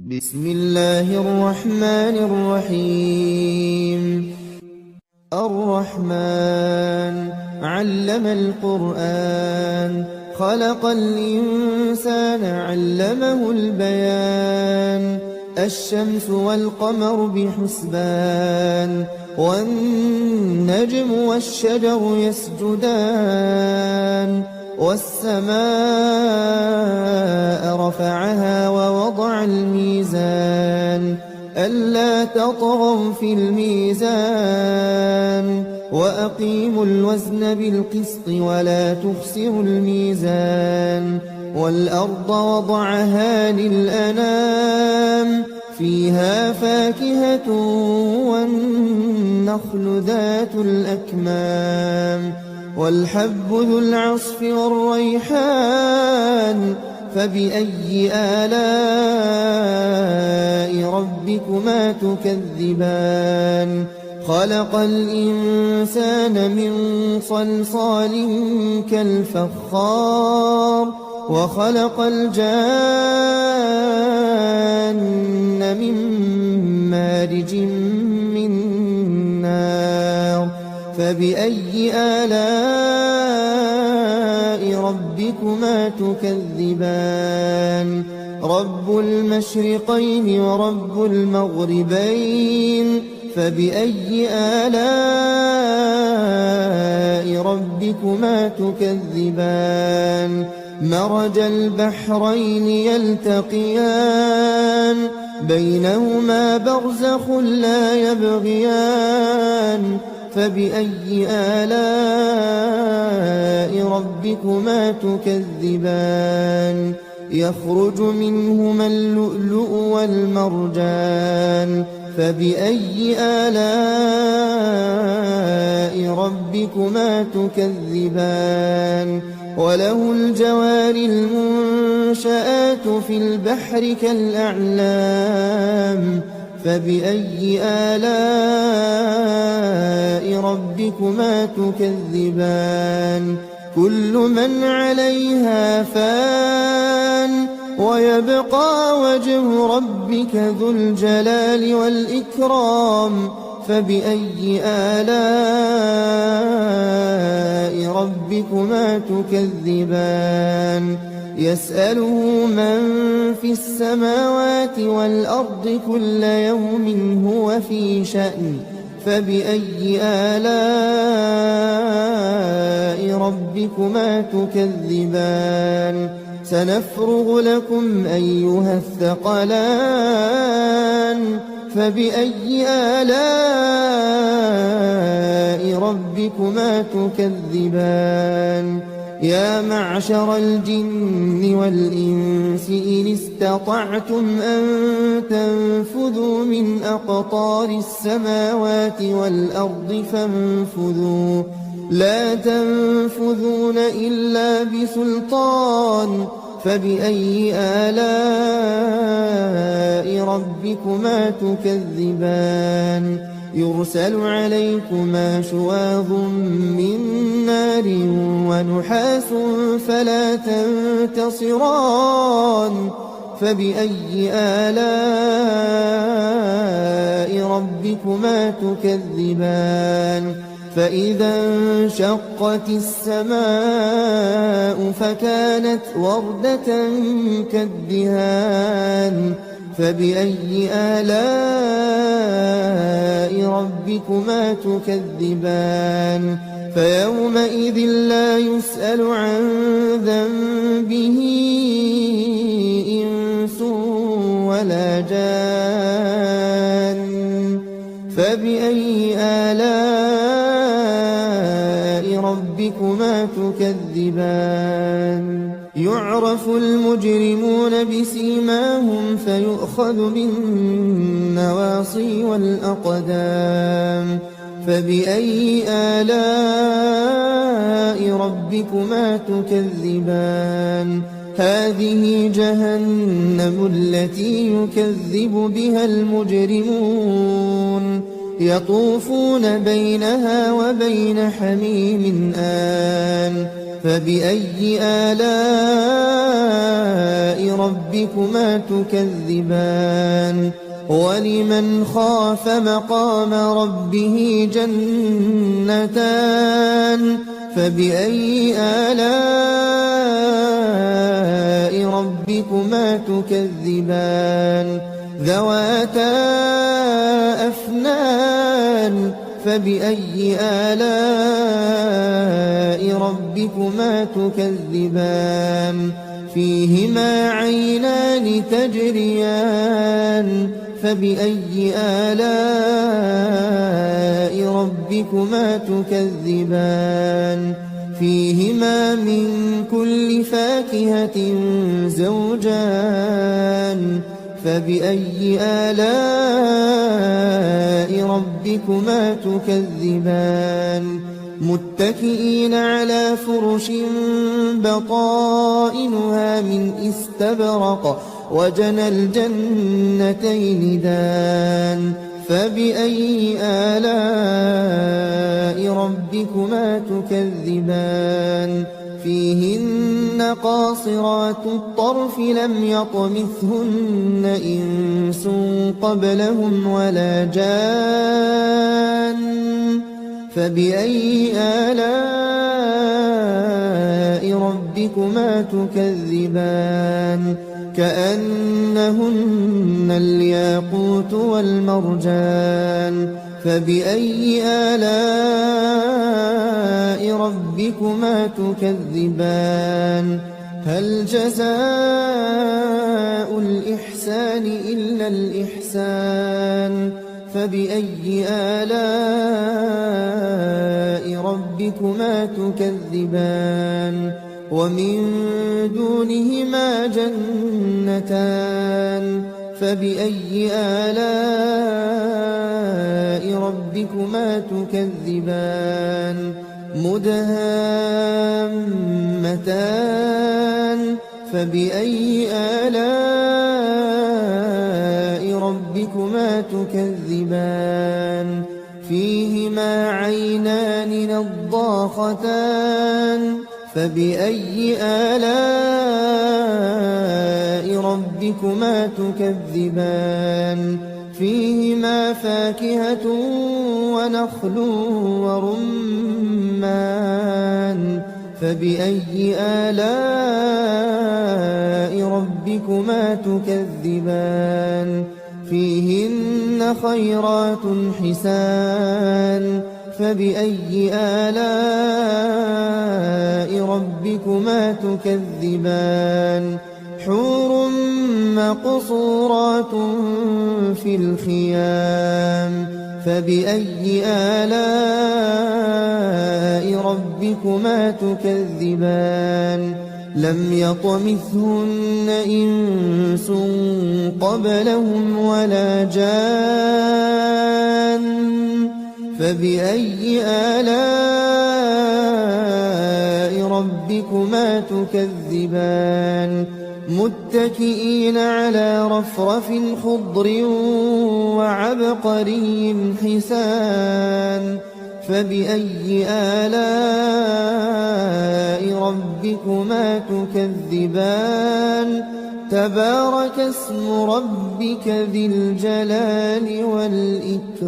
بسم الله الرحمن الرحيم. الرحمن علم القرآن، خلق الإنسان علمه البيان. الشمس والقمر بحسبان، والنجم والشجر يسجدان. والسماء رفعها ووضع الميزان، ألا تطغوا في الميزان. وأقيموا الوزن بالقسط ولا تخسروا الميزان. والأرض وضعها للأنام، فيها فاكهة والنخل ذات الأكمام. والحب ذو العصف والريحان، فبأي آلاء ربكما تكذبان. خلق الإنسان من صلصال كالفخار، وخلق الجان من مارج من نار. فبأي آلاء ربكما تكذبان. رب المشرقين ورب المغربين، فبأي آلاء ربكما تكذبان. مرج البحرين يلتقيان، بينهما برزخ لا يبغيان. فبأي آلاء ربكما تكذبان. يخرج منهما اللؤلؤ والمرجان، فبأي آلاء ربكما تكذبان. وله الجوار المنشآت في البحر كالأعلام، فبأي آلاء ربكما تكذبان. كل من عليها فان، ويبقى وجه ربك ذو الجلال والإكرام. فبأي آلاء ربكما تكذبان. يسأله من في السماوات والأرض كل يوم هو في شأن. فبأي آلاء ربكما تكذبان. سنفرغ لكم أيها الثقلان، فبأي آلاء ربكما تكذبان. يا معشر الجن والإنس إن استطعتم أن تنفذوا من أقطار السماوات والأرض فانفذوا، لا تنفذون إلا بسلطان. فبأي آلاء ربكما تكذبان. يرسل عليكما شواظ من نار ونحاس فلا تنتصران. فبأي آلاء ربكما تكذبان. فإذا انشقت السماء فكانت وردة كالدهان. فبأي آلاء ربكما تكذبان. فيومئذ لا يسأل عن ذنبه إنس ولا جان. فبأي آلاء ربكما تكذبان. يعرف المجرمون بسيماهم فيؤخذ بالنواصي والأقدام. فبأي آلاء ربكما تكذبان. هذه جهنم التي يكذب بها المجرمون، يطوفون بينها وبين حميم آن. فبأي آلاء ربكما تكذبان ولمن خاف مقام ربه جنتان فبأي آلاء ربكما تكذبان ذواتا أفنان فبأي آلاء ربكما تكذبان فيهما عينان تجريان فبأي آلاء ربكما تكذبان فيهما من كل فاكهة زوجان فبأي آلاء ربكما تكذبان متكئين على فرش بطائنها من استبرق وجنى الجنتين دان فبأي آلاء ربكما تكذبان فيهن قاصرات الطرف لم يطمثهن إنس قبلهم ولا جان فبأي آلاء ربكما تكذبان كأنهن الياقوت والمرجان فبأي آلاء ربكما تكذبان هل جزاء الإحسان إلا الإحسان فبأي آلاء ربكما تكذبان ومن دونهما جنتان فبأي آلاء ربكما تكذبان مدهامتان فبأي آلاء ربكما تكذبان فيهما عينان نضاختان فبأي آلاء ربكما تكذبان فيهما فاكهة ونخل ورمان فبأي آلاء ربكما تكذبان فيهن خيرات حسان فبأي آلاء ربكما تكذبان حور مقصورات في الخيام فبأي آلاء ربكما تكذبان لم يطمثهن إنس قبلهم ولا جان فبأي آلاء ربكما تكذبان متكئين على رفرف خضر وعبقري حسان فبأي آلاء ربكما تكذبان تبارك اسم ربك ذي الجلال والإكرام